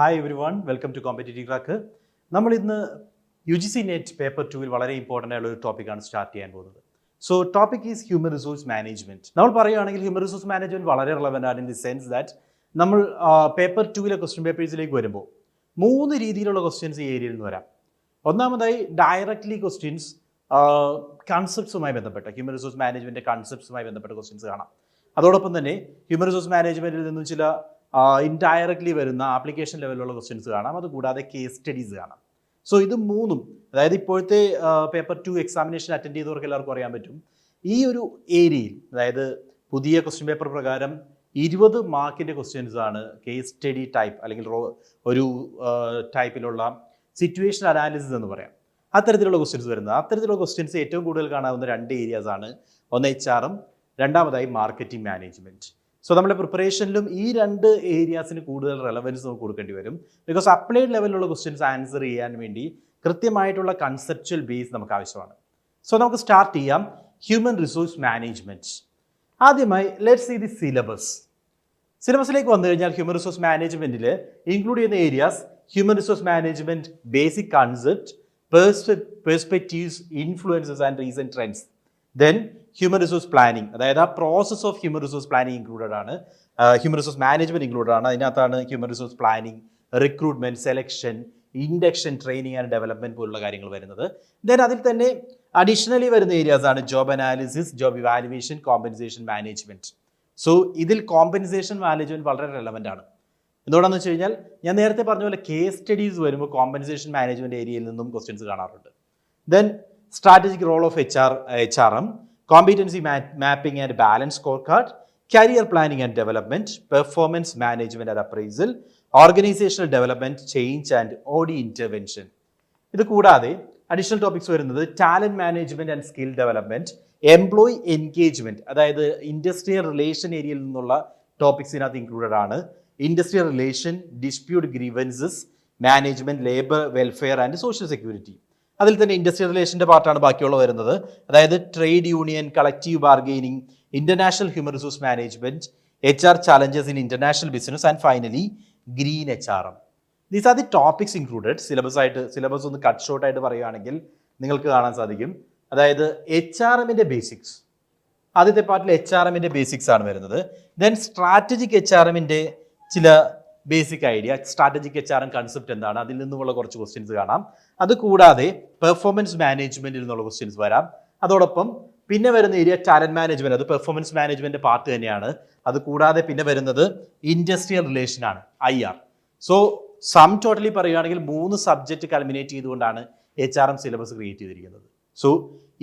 Hi everyone, welcome to Competitive Crack. നമ്മൾ ഇന്ന് UGC net paper 2 വളരെ ഇമ്പോർട്ടൻ്റ് ആയുള്ള ഒരു ടോപ്പിക്കാണ് സ്റ്റാർട്ട് ചെയ്യാൻ പോകുന്നത്. So topic is human resource management. നമ്മൾ പറയുകയാണെങ്കിൽ ഹ്യൂമൻ റിസോഴ്സ് മാനേജ്മെന്റ് വളരെ റിലവൻ്റ് ആണ് ഇൻ ദി സെൻസ് ദാറ്റ് നമ്മൾ പേപ്പർ 2 ക്വസ്റ്റ്യൻ പേപ്പേഴ്സിലേക്ക് വരുമ്പോൾ 3 രീതിയിലുള്ള ക്വസ്റ്റ്യൻസ് ഈ ഏരിയയിൽ നിന്ന് വരാം. ഒന്നാമതായി ഡയറക്റ്റ്ലി ക്വസ്റ്റ്യൻസ് കൺസെപ്റ്റ്സുമായി ബന്ധപ്പെട്ട ഹ്യൂമൻ റിസോഴ്സ് മാനേജ്മെൻറ്റ് കൺസെപ്റ്റ്സുമായി ബന്ധപ്പെട്ട ക്വസ്റ്റ്യൻസ് കാണാം. അതോടൊപ്പം തന്നെ ഹ്യൂമൻ റിസോഴ്സ് മാനേജ്മെൻറ്റിൽ നിന്നും ചില ഇൻഡയറക്ട്ലി വരുന്ന ആപ്ലിക്കേഷൻ ലെവലിലുള്ള ക്വസ്റ്റ്യൻസ് കാണാം. അതുകൂടാതെ കേസ് സ്റ്റഡീസ് കാണാം. സോ ഇത് മൂന്നും, അതായത് ഇപ്പോഴത്തെ പേപ്പർ 2 എക്സാമിനേഷൻ അറ്റൻഡ് ചെയ്തവർക്ക് എല്ലാവർക്കും അറിയാൻ പറ്റും, ഈ ഒരു ഏരിയയിൽ, അതായത് പുതിയ ക്വസ്റ്റ്യൻ പേപ്പർ പ്രകാരം 20 മാർക്കിൻ്റെ ക്വസ്റ്റ്യൻസ് ആണ് കേസ് സ്റ്റഡി ടൈപ്പ് അല്ലെങ്കിൽ ഒരു ടൈപ്പിലുള്ള സിറ്റുവേഷൻ അനാലിസിസ് എന്ന് പറയാം, അത്തരത്തിലുള്ള ക്വസ്റ്റ്യൻസ് വരുന്നത്. അത്തരത്തിലുള്ള ക്വസ്റ്റ്യൻസ് ഏറ്റവും കൂടുതൽ കാണാവുന്ന 2 ഏരിയാസ് ആണ്. ഒന്ന് HR-ഉം രണ്ടാമതായി മാർക്കറ്റിംഗ് മാനേജ്മെൻറ്റ്. സോ നമ്മുടെ പ്രിപ്പറേഷനിലും ഈ 2 ഏരിയാസിന് കൂടുതൽ റെലവൻസ് നമുക്ക് കൊടുക്കേണ്ടി വരും. ബിക്കോസ് അപ്ലൈഡ് ലെവലിലുള്ള ക്വസ്റ്റ്യൻസ് ആൻസർ ചെയ്യാൻ വേണ്ടി കൃത്യമായിട്ടുള്ള കൺസെപ്ച്വൽ ബേസ് നമുക്ക് ആവശ്യമാണ്. സോ നമുക്ക് സ്റ്റാർട്ട് ചെയ്യാം ഹ്യൂമൻ റിസോഴ്സ് മാനേജ്മെൻറ്റ്. ആദ്യമായി ലെറ്റ്സ് സീ ദി സിലബസ്. സിലബസിലേക്ക് വന്നു കഴിഞ്ഞാൽ ഹ്യൂമൻ റിസോഴ്സ് മാനേജ്മെൻറ്റിൽ ഇൻക്ലൂഡ് ചെയ്യുന്ന areas human resource management basic concept, perspectives, influences and recent trends. Then human resource planning, അതായത് ആ process of human resource planning included ആണ്. Human resource management included ആണ്. അതിനകത്താണ് human resource planning, recruitment, selection, induction, training and development പോലുള്ള കാര്യങ്ങൾ വരുന്നത്. Then അതിൽ തന്നെ അഡീഷണലി വരുന്ന ഏരിയാസ് ആണ് job analysis, job evaluation, compensation management. So ഇതിൽ കോമ്പൻസേഷൻ മാനേജ്മെൻറ്റ് വളരെ റെലവൻ്റ് ആണ്. എന്തുകൊണ്ടാണെന്ന് വെച്ച് കഴിഞ്ഞാൽ ഞാൻ നേരത്തെ പറഞ്ഞ പോലെ കേസ് സ്റ്റഡീസ് വരുമ്പോൾ കോമ്പൻസേഷൻ മാനേജ്മെൻറ്റ് ഏരിയയിൽ നിന്നും ക്വസ്റ്റ്യൻസ് കാണാറുണ്ട്. Then strategic role of HR-M, competency mapping and balance scorecard, career planning and development, performance management and appraisal, organizational development, change and audit intervention. ഇത് കൂടാതെ അഡീഷണൽ ടോപ്പിക്സ് വരുന്നത് talent management and skill development, employee engagement, അതായത് industrial relation ഏരിയയിൽ നിന്നുള്ള topics ഇതിനകത്ത് included ആണ്. Industrial relation, dispute grievances management, labour welfare and social security. അതിൽ തന്നെ ഇൻഡസ്ട്രിയൽ റിലേഷൻ്റെ പാർട്ടാണ് ബാക്കിയുള്ള വരുന്നത്. അതായത് trade union, collective bargaining, international human resource management, HR challenges in international business and finally green HR-M. These are the topics included. Syllabus ഒന്ന് cut short ആയിട്ട് പറയുകയാണെങ്കിൽ നിങ്ങൾക്ക് കാണാൻ സാധിക്കും. അതായത് HR-M-ന്റെ ബേസിക്സ്, ആദ്യത്തെ പാർട്ടിൽ HR-M-ന്റെ ബേസിക്സ് ആണ് വരുന്നത്. ദെൻ സ്ട്രാറ്റജിക് HR-M-ന്റെ ചില basic idea, strategic HR-M concept എന്താണ്, അതിൽ നിന്നുമുള്ള കുറച്ച് ക്വസ്റ്റ്യൻസ് കാണാം. അതുകൂടാതെ പെർഫോമൻസ് മാനേജ്മെന്റിൽ നിന്നുള്ള ക്വസ്റ്റ്യൻസ് വരാം. അതോടൊപ്പം പിന്നെ വരുന്ന ഏരിയ ടാലന്റ് മാനേജ്മെന്റ്, അത് പെർഫോമൻസ് മാനേജ്മെന്റ് പാർട്ട് തന്നെയാണ്. അതുകൂടാതെ പിന്നെ വരുന്നത് ഇൻഡസ്ട്രിയൽ റിലേഷൻ ആണ്, IR. സോ സം ടോട്ടലി പറയുകയാണെങ്കിൽ 3 സബ്ജക്റ്റ് കൾമിനേറ്റ് ചെയ്തുകൊണ്ടാണ് HR-M സിലബസ് ക്രിയേറ്റ് ചെയ്തിരിക്കുന്നത്. സോ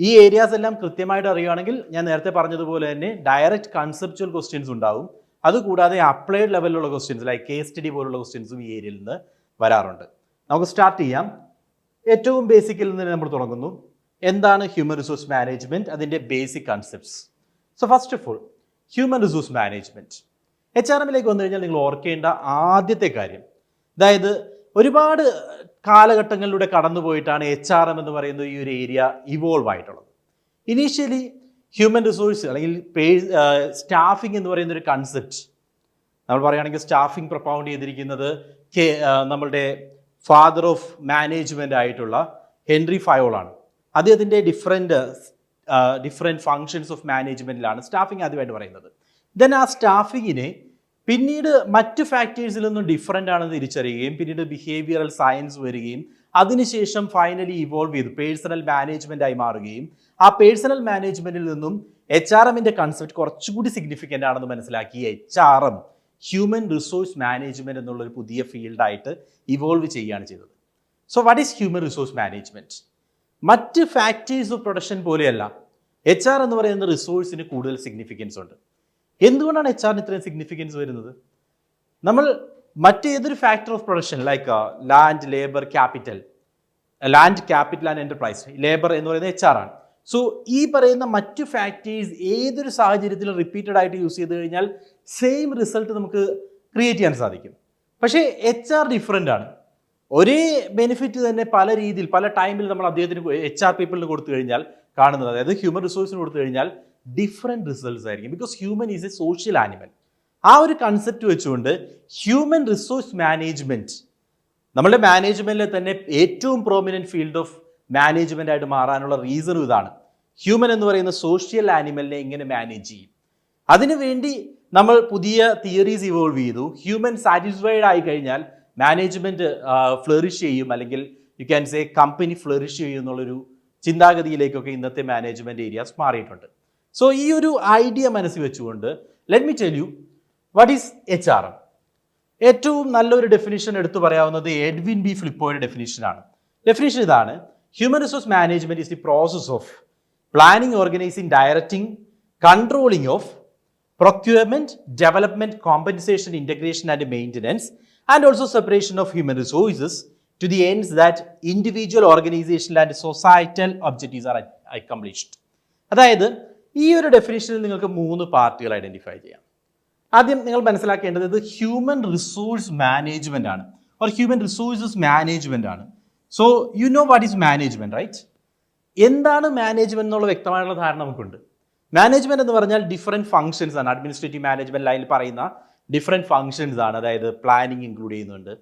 ഈ ഏരിയാസ് എല്ലാം കൃത്യമായിട്ട് അറിയുകയാണെങ്കിൽ ഞാൻ നേരത്തെ പറഞ്ഞതുപോലെ തന്നെ ഡയറക്റ്റ് കൺസെപ്ച്വൽ ക്വസ്റ്റ്യൻസ് ഉണ്ടാവും. അതുകൂടാതെ അപ്ലൈഡ് ലെവലിലുള്ള ക്വസ്റ്റ്യൻസ് ലൈക്ക് കേസ് സ്റ്റഡി പോലുള്ള ക്വസ്റ്റ്യൻസും ഈ ഏരിയയിൽ നിന്ന് വരാറുണ്ട്. നമുക്ക് സ്റ്റാർട്ട് ചെയ്യാം. ഏറ്റവും ബേസിക്കിൽ നിന്ന് നമ്മൾ തുടങ്ങുന്നു. എന്താണ് ഹ്യൂമൻ റിസോഴ്സ് മാനേജ്മെന്റ്, അതിൻ്റെ basic concepts. So first of all human resource management HR-M-ലേക്ക് വന്നു കഴിഞ്ഞാൽ നിങ്ങൾ ഓർക്കേണ്ട ആദ്യത്തെ കാര്യം, അതായത് ഒരുപാട് കാലഘട്ടങ്ങളിലൂടെ കടന്നുപോയിട്ടാണ് HR-M എന്ന് പറയുന്ന ഈ ഒരു ഏരിയ ഇവോൾവ് ആയിട്ടുള്ളത്. ഇനീഷ്യലി ഹ്യൂമൻ റിസോഴ്സ് അല്ലെങ്കിൽ സ്റ്റാഫിംഗ് എന്ന് പറയുന്ന ഒരു കൺസെപ്റ്റ് നമ്മൾ പറയുകയാണെങ്കിൽ സ്റ്റാഫിംഗ് പ്രൊപ്പൗണ്ട് ചെയ്തിരിക്കുന്നത് നമ്മളുടെ ഫാദർ ഓഫ് മാനേജ്മെന്റ് ആയിട്ടുള്ള ഹെൻറി ഫയോളാണ്. അദ്ദേഹത്തിൻ്റെ ഡിഫറെൻറ്റ് ഫങ്ഷൻസ് ഓഫ് മാനേജ്മെന്റിലാണ് സ്റ്റാഫിംഗ് ആദ്യമായിട്ട് പറയുന്നത്. ദെൻ ആ സ്റ്റാഫിങ്ങിനെ പിന്നീട് മറ്റ് ഫാക്ടേഴ്സിൽ നിന്നും ഡിഫറെൻ്റ് ആണെന്ന് തിരിച്ചറിയുകയും പിന്നീട് ബിഹേവിയറൽ സയൻസ് വരികയും അതിനുശേഷം ഫൈനലി ഇവോൾവ് ചെയ്ത് പേഴ്സണൽ മാനേജ്മെന്റ് ആയി മാറുകയും ആ പേഴ്സണൽ മാനേജ്മെന്റിൽ നിന്നും HR-M-ന്റെ കൺസെപ്റ്റ് കുറച്ചുകൂടി സിഗ്നിഫിക്കൻ്റ് ആണെന്ന് മനസ്സിലാക്കി HR-M ഹ്യൂമൻ റിസോഴ്സ് മാനേജ്മെന്റ് എന്നുള്ളൊരു പുതിയ ഫീൽഡായിട്ട് ഇവോൾവ് ചെയ്യുകയാണ് ചെയ്തത്. So what is human resource management? മറ്റ് ഫാക്ടേഴ്സ് ഓഫ് പ്രൊഡക്ഷൻ പോലെയല്ല HR എന്ന് പറയുന്ന റിസോഴ്സിന് കൂടുതൽ സിഗ്നിഫിക്കൻസ് ഉണ്ട്. എന്തുകൊണ്ടാണ് HR-ന് ഇത്രയും സിഗ്നിഫിക്കൻസ് വരുന്നത്? നമ്മൾ മറ്റേതൊരു factor of production like land, labour, capital and enterprise, labour എന്ന് പറയുന്നത് HR-ആണ്. സോ ഈ പറയുന്ന മറ്റു ഫാക്ടേഴ്സ് ഏതൊരു സാഹചര്യത്തിലും റിപ്പീറ്റഡ് ആയിട്ട് യൂസ് ചെയ്ത് കഴിഞ്ഞാൽ സെയിം റിസൾട്ട് നമുക്ക് ക്രിയേറ്റ് ചെയ്യാൻ സാധിക്കും. പക്ഷേ HR ഡിഫറെൻ്റ് ആണ്. ഒരേ ബെനിഫിറ്റ് തന്നെ പല രീതിയിൽ പല ടൈമിൽ നമ്മൾ അദ്ദേഹത്തിന് HR പീപ്പിളിന് കൊടുത്തു കഴിഞ്ഞാൽ കാണുന്നത്, അതായത് ഹ്യൂമൻ റിസോഴ്സിന് കൊടുത്തു കഴിഞ്ഞാൽ ഡിഫറെൻറ്റ് റിസൾട്ട്സ് ആയിരിക്കും. Because human is A social animal. ആ ഒരു കൺസെപ്റ്റ് വെച്ചുകൊണ്ട് ഹ്യൂമൻ റിസോഴ്സ് മാനേജ്മെന്റ് നമ്മളുടെ മാനേജ്മെന്റിൽ തന്നെ ഏറ്റവും പ്രോമിനന്റ് ഫീൽഡ് ഓഫ് മാനേജ്മെന്റ് ആയിട്ട് മാറാനുള്ള റീസണും ഇതാണ്. ഹ്യൂമൻ എന്ന് പറയുന്ന സോഷ്യൽ ആനിമലിനെ എങ്ങനെ മാനേജ് ചെയ്യും, അതിനുവേണ്ടി നമ്മൾ പുതിയ തിയറീസ് ഇവോൾവ് ചെയ്തു. ഹ്യൂമൻ സാറ്റിസ്ഫൈഡ് ആയി കഴിഞ്ഞാൽ മാനേജ്മെന്റ് ഫ്ലറിഷ് ചെയ്യും, അല്ലെങ്കിൽ U can say company flourish ചെയ്യും എന്നുള്ളൊരു ചിന്താഗതിയിലേക്കൊക്കെ ഇന്നത്തെ മാനേജ്മെന്റ് ഏരിയാസ് മാറിയിട്ടുണ്ട്. സോ ഈ ഒരു ഐഡിയ മനസ്സിൽ വെച്ചുകൊണ്ട് let me tell you what is HRM. ഏറ്റവും നല്ലൊരു ഡെഫിനിഷൻ എടുത്തു പറയാവുന്നത് എഡ്വിൻ ബി ഫ്ലിപ്പോയുടെ ഡെഫിനിഷനാണ്. ഡെഫിനിഷൻ ഇതാണ്: human resource management is the process of planning, organising, directing, controlling of procurement, development, compensation, integration and maintenance, and also separation of human resources to the ends that individual, organizational and societal objectives are accomplished. അതായത് ഈ ഒരു ഡെഫിനിഷനിൽ നിങ്ങൾക്ക് 3 പാർട്ടുകൾ identify ചെയ്യാം. ആദ്യം നിങ്ങൾ മനസ്സിലാക്കേണ്ടത് ഇത് human resource management ആണ്, ഓർ ഹ്യൂമൻ റിസോഴ്സസ് മാനേജ്മെന്റ് ആണ്. So you know what is management, right? എന്താണ് മാനേജ്മെന്റ് എന്നുള്ള വ്യക്തമായുള്ള ധാരണ നമുക്കുണ്ട്. മാനേജ്മെന്റ് എന്ന് പറഞ്ഞാൽ ഡിഫറെൻറ്റ് ഫംഗ്ഷൻസ് ആണ്. അഡ്മിനിസ്ട്രേറ്റീവ് മാനേജ്മെന്റ് ലൈനിൽ പറയുന്ന ഡിഫറെൻറ്റ് ഫംഗ്ഷൻസ് ആണ്. അതായത് പ്ലാനിങ് ഇൻക്ലൂഡ് ചെയ്യുന്നുണ്ട്,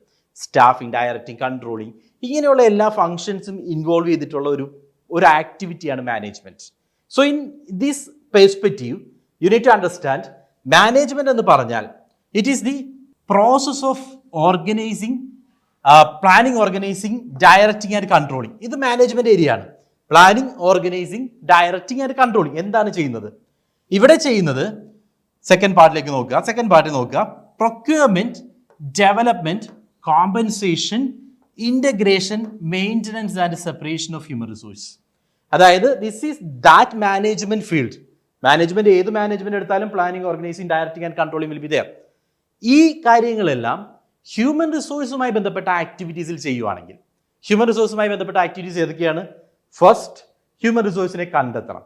സ്റ്റാഫിംഗ്, ഡയറക്റ്റിംഗ്, കൺട്രോളിംഗ്, ഇങ്ങനെയുള്ള എല്ലാ ഫംഗ്ഷൻസും ഇൻവോൾവ് ചെയ്തിട്ടുള്ള ഒരു ആക്ടിവിറ്റിയാണ് management. So in this perspective you need to understand management എന്ന് പറഞ്ഞാൽ it is the process of organising, planning, organising, directing and controlling. ഇത് മാനേജ്മെന്റ് ഏരിയ ആണ്. Planning, organising, directing and controlling എന്താണ് ചെയ്യുന്നത്? ഇവിടെ ചെയ്യുന്നത് സെക്കൻഡ് പാർട്ടിലേക്ക് നോക്കുക. സെക്കൻഡ് പാർട്ടിൽ നോക്കുക: procurement, development, compensation, integration, maintenance and separation of human resource. അതായത് this is that management field. Management ഏത് മാനേജ്മെന്റ് എടുത്താലും planning, organizing, directing and controlling will be there. ഈ കാര്യങ്ങളെല്ലാം ഹ്യൂമൻ റിസോഴ്സുമായി ബന്ധപ്പെട്ട ആക്ടിവിറ്റീസിൽ ചെയ്യുവാണെങ്കിൽ, ഹ്യൂമൻ റിസോഴ്സുമായി ബന്ധപ്പെട്ട ആക്ടിവിറ്റീസ് ഏതൊക്കെയാണ്? ഫസ്റ്റ്, ഹ്യൂമൻ റിസോഴ്സിനെ കണ്ടെത്തണം.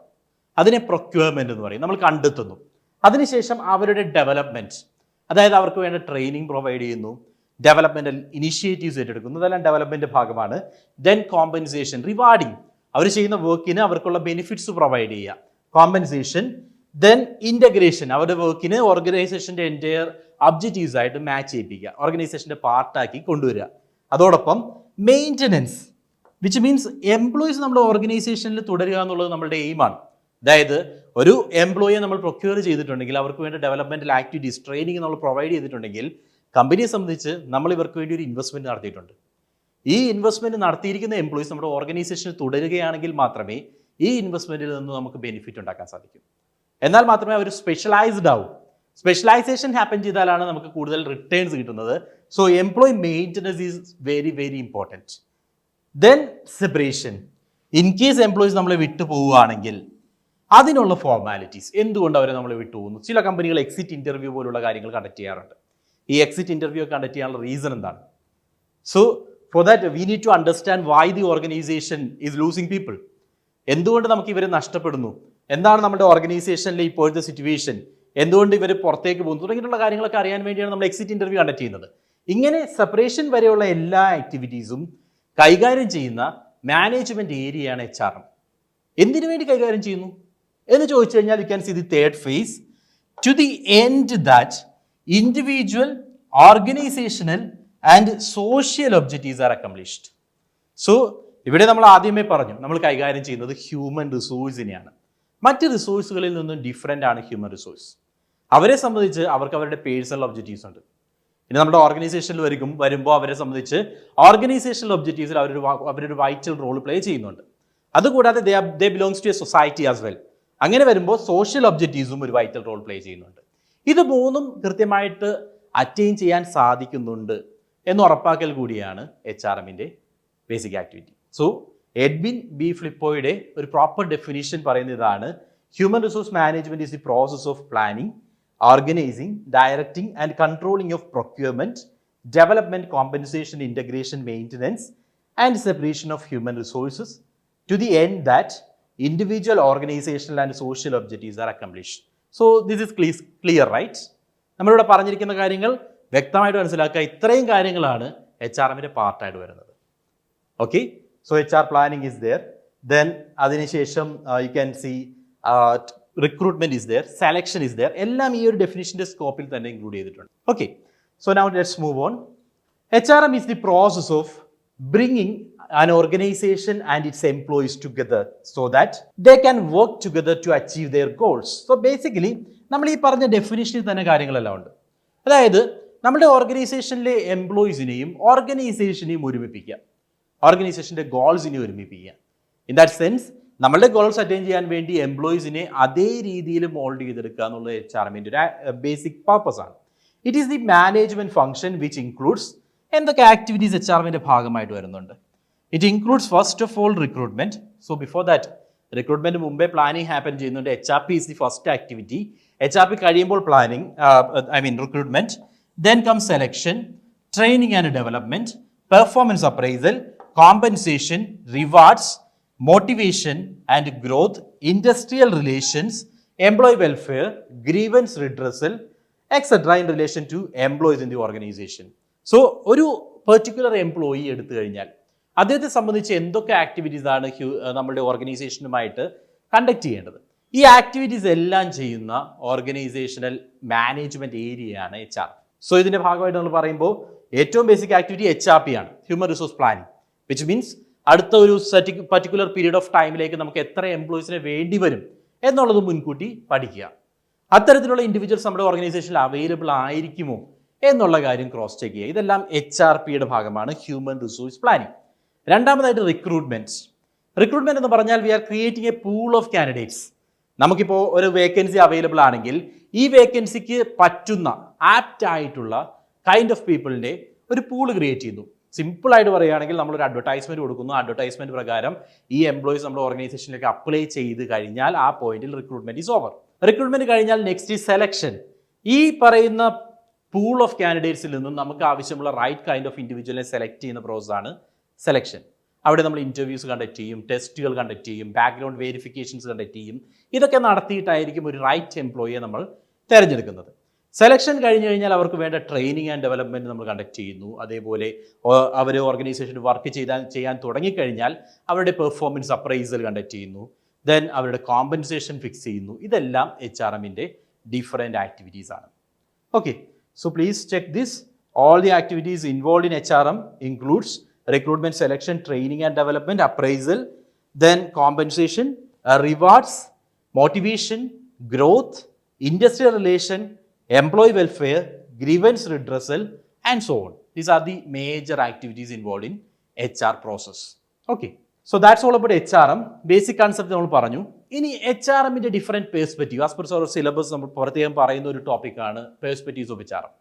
അതിനെ പ്രൊക്യൂർമെന്റ് എന്ന് പറയും. നമ്മൾ കണ്ടെത്തുന്നു. അതിനുശേഷം അവരുടെ ഡെവലപ്മെന്റ്, അതായത് അവർക്ക് വേണ്ട ട്രെയിനിങ് പ്രൊവൈഡ് ചെയ്യുന്നു, ഡെവലപ്മെന്റൽ ഇനിഷ്യേറ്റീവ്സ് ഏറ്റെടുക്കുന്നു, ഇതെല്ലാം ഡെവലപ്മെന്റ് ഭാഗമാണ്. ദെൻ കോമ്പൻസേഷൻ, റിവാർഡിങ്, അവർ ചെയ്യുന്ന വർക്കിന് അവർക്കുള്ള ബെനിഫിറ്റ്സ് പ്രൊവൈഡ് ചെയ്യുക, കോമ്പൻസേഷൻ. ദെൻ ഇന്റഗ്രേഷൻ, അവരുടെ വർക്കിന് ഓർഗനൈസേഷന്റെ എൻറ്റയർ ഒബ്ജക്റ്റീവ്സ് ആയിട്ട് മാച്ച് ചെയ്യിപ്പിക്കുക, ഓർഗനൈസേഷന്റെ പാർട്ടാക്കി കൊണ്ടുവരിക. അതോടൊപ്പം മെയിൻ്റനൻസ്, വിച്ച് മീൻസ് എംപ്ലോയീസ് നമ്മുടെ ഓർഗനൈസേഷനിൽ തുടരുക എന്നുള്ളത് നമ്മുടെ എയിമാണ്. അതായത് ഒരു എംപ്ലോയിയെ നമ്മൾ പ്രൊക്യൂർ ചെയ്തിട്ടുണ്ടെങ്കിൽ അവർക്ക് വേണ്ട ഡെവലപ്മെന്റൽ ആക്ടിവിറ്റീസ്, ട്രെയിനിങ് നമ്മൾ പ്രൊവൈഡ് ചെയ്തിട്ടുണ്ടെങ്കിൽ കമ്പനിയെ സംബന്ധിച്ച് നമ്മൾ ഇവർക്ക് വേണ്ടി ഒരു ഇൻവെസ്റ്റ്മെന്റ് നടത്തിയിട്ടുണ്ട്. ഈ ഇൻവെസ്റ്റ്മെന്റ് നടത്തിയിരിക്കുന്ന എംപ്ലോയീസ് നമ്മുടെ ഓർഗനൈസേഷനിൽ തുടരുകയാണെങ്കിൽ മാത്രമേ ഈ ഇൻവെസ്റ്റ്മെന്റിൽ നിന്ന് നമുക്ക് ബെനിഫിറ്റ് ഉണ്ടാക്കാൻ സാധിക്കും. എന്നാൽ മാത്രമേ അവർ സ്പെഷ്യലൈസ്ഡ് ആവും. സ്പെഷ്യലൈസേഷൻ ഹാപ്പൻ ചെയ്താലാണ് നമുക്ക് കൂടുതൽ റിട്ടേൺസ് കിട്ടുന്നത്. So employee maintenance is very very important. Then separation, in case employees നമ്മളെ വിട്ടു പോവുകയാണെങ്കിൽ അതിനുള്ള ഫോർമാലിറ്റീസ്, എന്തുകൊണ്ട് അവരെ നമ്മളെ വിട്ടു പോകുന്നു? ചില കമ്പനികൾ എക്സിറ്റ് ഇന്റർവ്യൂ പോലുള്ള കാര്യങ്ങൾ കണ്ടക്ട് ചെയ്യാറുണ്ട്. ഈ എക്സിറ്റ് ഇന്റർവ്യൂ കണ്ടക്ട് ചെയ്യാനുള്ള റീസൺ എന്താണ്? So for that we need to understand why the organisation is losing people. എന്തുകൊണ്ട് നമുക്ക് ഇവരെ നഷ്ടപ്പെടുന്നു, എന്താണ് നമ്മുടെ ഓർഗനൈസേഷനിലെ ഇപ്പോഴത്തെ സിറ്റുവേഷൻ, എന്തുകൊണ്ട് ഇവർ പുറത്തേക്ക് പോകുന്നു, തുടങ്ങിയിട്ടുള്ള കാര്യങ്ങളൊക്കെ അറിയാൻ വേണ്ടിയാണ് നമ്മൾ എക്സിറ്റ് ഇന്റർവ്യൂ കണ്ടക്ട് ചെയ്യുന്നത്. ഇങ്ങനെ സെപ്പറേഷൻ വരെയുള്ള എല്ലാ ആക്ടിവിറ്റീസും കൈകാര്യം ചെയ്യുന്ന മാനേജ്മെന്റ് ഏരിയയാണ് HRM. എന്തിനു വേണ്ടി കൈകാര്യം ചെയ്യുന്നു എന്ന് ചോദിച്ചു കഴിഞ്ഞാൽ you can see the third phase: to the end that individual, organisational and social objectives are accomplished. So ഇവിടെ നമ്മൾ ആദ്യമേ പറഞ്ഞു, നമ്മൾ കൈകാര്യം ചെയ്യുന്നത് ഹ്യൂമൻ റിസോഴ്സിനെയാണ്. മറ്റ് റിസോഴ്സുകളിൽ നിന്നും ഡിഫറെൻ്റ് ആണ് ഹ്യൂമൻ റിസോഴ്സ്. അവരെ സംബന്ധിച്ച് അവർക്ക് അവരുടെ പേഴ്സണൽ ഒബ്ജക്റ്റീവ്സ് ഉണ്ട്. ഇനി നമ്മുടെ ഓർഗനൈസേഷനിൽ വരുമ്പോൾ അവരെ സംബന്ധിച്ച് ഓർഗനൈസേഷണൽ ഒബ്ജക്റ്റീവ്സിൽ അവരൊരു വൈറ്റൽ റോൾ പ്ലേ ചെയ്യുന്നുണ്ട്. അതുകൂടാതെ they belongs to a society as well. അങ്ങനെ വരുമ്പോൾ സോഷ്യൽ ഒബ്ജക്റ്റീവ്സും ഒരു വൈറ്റൽ റോൾ പ്ലേ ചെയ്യുന്നുണ്ട്. ഇത് മൂന്നും കൃത്യമായിട്ട് അറ്റൈൻ ചെയ്യാൻ സാധിക്കുന്നുണ്ട് എന്ന് ഉറപ്പാക്കൽ കൂടിയാണ് HRMന്റെ basic activity. So Edwin B ഫ്ലിപ്പോയുടെ ഒരു പ്രോപ്പർ ഡെഫിനിഷൻ പറയുന്ന ഇതാണ്: human resource management is the process of planning, organizing, directing and controlling of procurement, development, compensation, integration, maintenance and separation of human resources to the end that individual, organizational and social objectives are accomplished. So this is clear, right? നമ്മളിവിടെ പറഞ്ഞിരിക്കുന്ന കാര്യങ്ങൾ വ്യക്തമായിട്ട് മനസ്സിലാക്കുക. ഇത്രയും കാര്യങ്ങളാണ് HRMന്റെ പാർട്ടായിട്ട് വരുന്നത്. Okay, so HR planning is there. Then അതിനുശേഷം you can see recruitment is there, selection is there. എല്ലാം ഈ ഒരു ഡെഫിനിഷന്റെ സ്കോപ്പിൽ തന്നെ ഇൻക്ലൂഡ് ചെയ്തിട്ടുണ്ട്. Okay, so now let's move on. HRM is the process of bringing an organization and its employees together so that they can work together to achieve their goals. So basically, നമ്മൾ ഈ പറഞ്ഞ ഡെഫിനിഷനിൽ തന്നെ കാര്യങ്ങളെല്ലാം ഉണ്ട്. അതായത് നമ്മുടെ ഓർഗനൈസേഷനിലെ എംപ്ലോയീസിനെയും ഓർഗനൈസേഷനെയും ഒരുമിപ്പിക്കുക, ഓർഗനൈസേഷൻ്റെ ഗോൾസിനെ ഒരുമിപ്പിക്കുക. ഇൻ ദാറ്റ് സെൻസ് നമ്മളുടെ ഗോൾസ് അറ്റൈൻ ചെയ്യാൻ വേണ്ടി എംപ്ലോയീസിനെ അതേ രീതിയിൽ മോൾഡ് ചെയ്തെടുക്കുക എന്നുള്ളത് HRMൻ്റെ ഒരു ബേസിക് പർപ്പസ് ആണ്. It is the management function which includes എന്തൊക്കെ ആക്ടിവിറ്റീസ് HRMൻ്റെ ഭാഗമായിട്ട് വരുന്നുണ്ട്. It includes first of all recruitment. So before that recruitment മുമ്പേ പ്ലാനിങ് ഹാപ്പൻ ചെയ്യുന്നുണ്ട്. HRP is the first activity. HRP കഴിയുമ്പോൾ planning, recruitment. Then comes selection, training and development, performance appraisal, compensation, rewards, motivation and growth, industrial relations, employee welfare, grievance redressal, etc. in relation to employees in the organization. So, ഒരു particular employee എടുത്തു കഴിഞ്ഞാൽ അദ്ദേഹത്തെ സംബന്ധിച്ച് എന്തൊക്കെ activities ആണ് നമ്മുടെ ഓർഗനൈസേഷനുമായിട്ട് conduct ചെയ്യേണ്ടത്. ഈ ആക്ടിവിറ്റീസ് എല്ലാം ചെയ്യുന്ന ഓർഗനൈസേഷണൽ മാനേജ്മെന്റ് ഏരിയയാണ് HR. സോ ഇതിന്റെ ഭാഗമായിട്ട് നമ്മൾ പറയുമ്പോൾ ഏറ്റവും ബേസിക് ആക്ടിവിറ്റി HRP ആണ്, human resource planning, which means അടുത്ത ഒരു പർട്ടിക്കുലർ പീരീഡ് ഓഫ് ടൈമിലേക്ക് നമുക്ക് എത്ര എംപ്ലോയീസിനെ വേണ്ടി വരും എന്നുള്ളത് മുൻകൂട്ടി പഠിക്കുക. അത്തരത്തിലുള്ള ഇൻഡിവിജ്വൽസ് നമ്മുടെ ഓർഗനൈസേഷനിൽ അവൈലബിൾ ആയിരിക്കുമോ എന്നുള്ള കാര്യം ക്രോസ് ചെക്ക് ചെയ്യുക. ഇതെല്ലാം HRPയുടെ ഭാഗമാണ്, ഹ്യൂമൻ റിസോഴ്സ് പ്ലാനിങ്. രണ്ടാമതായിട്ട് റിക്രൂട്ട്മെന്റ്. റിക്രൂട്ട്മെന്റ് എന്ന് പറഞ്ഞാൽ we are creating a pool of candidates. നമുക്കിപ്പോൾ ഒരു വേക്കൻസി അവൈലബിൾ ആണെങ്കിൽ ഈ വേക്കൻസിക്ക് പറ്റുന്ന ആപ്റ്റ് ആയിട്ടുള്ള കൈൻഡ് ഓഫ് പീപ്പിളിൻ്റെ ഒരു പൂള് ക്രിയേറ്റ് ചെയ്യുന്നു. സിമ്പിൾ ആയിട്ട് പറയുകയാണെങ്കിൽ നമ്മളൊരു അഡ്വർടൈസ്മെന്റ് കൊടുക്കുന്നു. അഡ്വർടൈസ്മെന്റ് പ്രകാരം ഈ എംപ്ലോയീസ് നമ്മുടെ ഓർഗനൈസേഷനിലേക്ക് അപ്ലൈ ചെയ്ത് കഴിഞ്ഞാൽ ആ പോയിന്റിൽ റിക്രൂട്ട്മെന്റ് ഈസ് ഓവർ. റിക്രൂട്ട്മെന്റ് കഴിഞ്ഞാൽ നെക്സ്റ്റ് ഈ സെലക്ഷൻ. ഈ പറയുന്ന പൂൾ ഓഫ് കാൻഡിഡേറ്റ്സിൽ നിന്നും നമുക്ക് ആവശ്യമുള്ള റൈറ്റ് കൈൻഡ് ഓഫ് ഇൻഡിവിജ്വലിനെ സെലക്ട് ചെയ്യുന്ന പ്രോസസ്സാണ് സെലക്ഷൻ. അവിടെ നമ്മൾ ഇൻ്റർവ്യൂസ് കണ്ടക്ട് ചെയ്യും, ടെസ്റ്റുകൾ കണ്ടക്ട് ചെയ്യും, ബാക്ക്ഗ്രൗണ്ട് വെരിഫിക്കേഷൻസ് കണ്ടക്ട് ചെയ്യും. ഇതൊക്കെ നടത്തിയിട്ടായിരിക്കും ഒരു റൈറ്റ് എംപ്ലോയിയെ നമ്മൾ തിരഞ്ഞെടുക്കുന്നത്. സെലക്ഷൻ കഴിഞ്ഞ് കഴിഞ്ഞാൽ അവർക്ക് വേണ്ട ട്രെയിനിങ് ആൻഡ് ഡെവലപ്മെൻറ്റ് നമ്മൾ കണ്ടക്ട് ചെയ്യുന്നു. അതേപോലെ അവർ ഓർഗനൈസേഷനിൽ വർക്ക് ചെയ്യാൻ തുടങ്ങിക്കഴിഞ്ഞാൽ അവരുടെ പെർഫോമൻസ് അപ്രൈസൽ കണ്ടക്ട് ചെയ്യുന്നു. ദെൻ അവരുടെ കോമ്പൻസേഷൻ ഫിക്സ് ചെയ്യുന്നു. ഇതെല്ലാം HRMൻ്റെ ഡിഫറെൻറ്റ് ആക്ടിവിറ്റീസ് ആണ്. Okay, so please check this. All the activities involve in HRM includes recruitment, selection, training and development, appraisal, then compensation, rewards, motivation, growth, industrial relation, employee welfare, grievance redressal and so on. These are the major activities involved in HR process. Okay, so that's all about HRM. Basic concept നമ്മൾ പറഞ്ഞു. ഇനി HRMന്റെ different perspective as per our syllabus നമ്മൾ പ്രത്യേകം പറയുന്ന ഒരു ടോപ്പിക്കാണ് perspectives of HRM.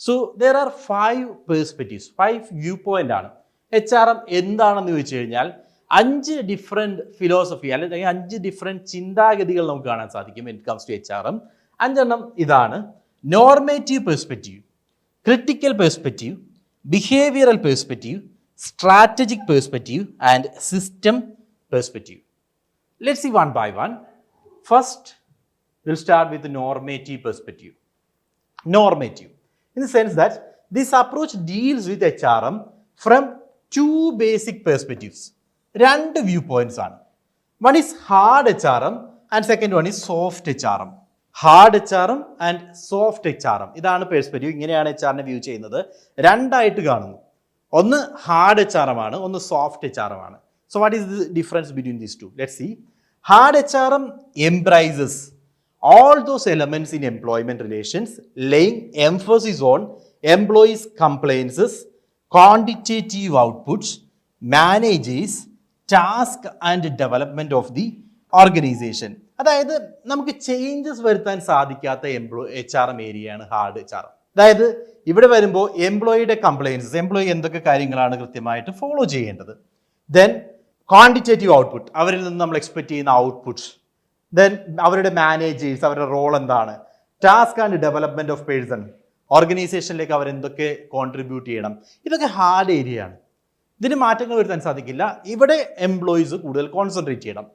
So there are 5 perspectives, 5 view point ആണ്. HRM എന്താണെന്ന് ചോദിച്ചു കഴിഞ്ഞാൽ 5 ഡിഫറെൻറ്റ് ഫിലോസഫി അല്ലെങ്കിൽ 5 ഡിഫറെൻറ്റ് ചിന്താഗതികൾ നമുക്ക് കാണാൻ സാധിക്കും when it comes to HRM. 5 എണ്ണം ഇതാണ്: normative perspective, critical perspective, behavioural perspective, strategic perspective and system perspective. Let's see one by one. First will start with normative perspective. Normative in the sense that this approach deals with HRM from 2 basic perspectives. 2 viewpoints ആണ്. One is hard HRM and second one is soft HRM. Hard HRM and soft HRM, ഇതാണ് perspective. ഇങ്ങനെയാണ് HRനെ view ചെയ്യുന്നത്. 2 ആയിട്ട് കാണുന്നു. ഒന്ന് hard HRM ആണ്, ഒന്ന് soft HRM ആണ്. So what is the difference between these two? Let's see. Hard HRM embraces all those elements in employment relations, laying emphasis on employees' complaints, quantitative outputs, manages task and development of the organization. അതായത് നമുക്ക് changes വരുത്താൻ സാധിക്കാത്ത HRM ഏരിയയാണ് hard HRM. അതായത് ഇവിടെ വരുമ്പോൾ എംപ്ലോയിയുടെ കംപ്ലയിൻസസ്, employee എന്തൊക്കെ കാര്യങ്ങളാണ് കൃത്യമായിട്ട് ഫോളോ ചെയ്യേണ്ടത്. ദെൻ ക്വാണ്ടിറ്റേറ്റീവ് ഔട്ട്പുട്ട്, അവരിൽ നിന്ന് നമ്മൾ എക്സ്പെക്ട് ചെയ്യുന്ന ഔട്ട്പുട്ട്സ്. ദെൻ അവരുടെ മാനേജേഴ്സ്, അവരുടെ റോൾ എന്താണ്. Task and development of person, ഓർഗനൈസേഷനിലേക്ക് അവരെന്തൊക്കെ കോൺട്രിബ്യൂട്ട് ചെയ്യണം. ഇതൊക്കെ ഹാർഡ് ഏരിയ ആണ്. ഇതിന് മാറ്റങ്ങൾ വരുത്താൻ സാധിക്കില്ല. ഇവിടെ എംപ്ലോയീസ് കൂടുതൽ കോൺസെൻട്രേറ്റ് ചെയ്യണം.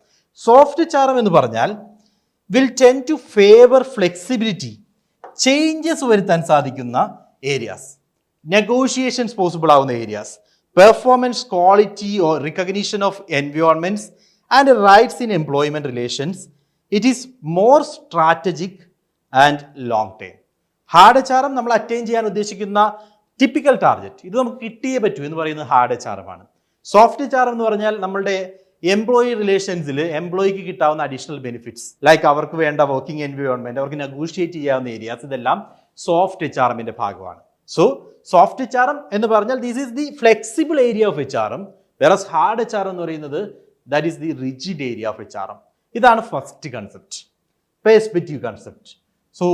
സോഫ്റ്റ് HRM എന്ന് പറഞ്ഞാൽ will tend to favour flexibility, changes വരുത്താൻ സാധിക്കുന്ന ഏരിയാസ്, നെഗോഷിയേഷൻസ് പോസിബിൾ ആവുന്ന areas, performance, quality or recognition of environments and rights in employment relations. It is more strategic and long term. Hard HRM നമ്മൾ attain ചെയ്യാൻ ഉദ്ദേശിക്കുന്ന typical target ഇത് നമുക്ക് കിട്ടിയേ പറ്റൂ എന്ന് പറയുന്നത് ഹാർഡ് എച്ച് ആർ എം ആണ്. സോഫ്റ്റ് എച്ച് ആർ എം എന്ന് പറഞ്ഞാൽ നമ്മളുടെ എംപ്ലോയി റിലേഷൻസിൽ എംപ്ലോയിക്ക് കിട്ടാവുന്ന അഡീഷണൽ ബെനിഫിറ്റ്സ് ലൈക്ക് അവർക്ക് വേണ്ട വർക്കിംഗ് എൻവയോൺമെന്റ്, അവർക്ക് നെഗോഷിയേറ്റ് ചെയ്യാവുന്ന ഏരിയാസ്, ഇതെല്ലാം സോഫ്റ്റ് എച്ച് ആർ എമ്മിന്റെ ഭാഗമാണ്. So soft H R M എന്ന് പറഞ്ഞാൽ this is the flexible area of H R M, versus hard H R എന്ന് പറയുന്നത് that is the rigid area of H R M. ഇതാണ് first concept, perspective concept. So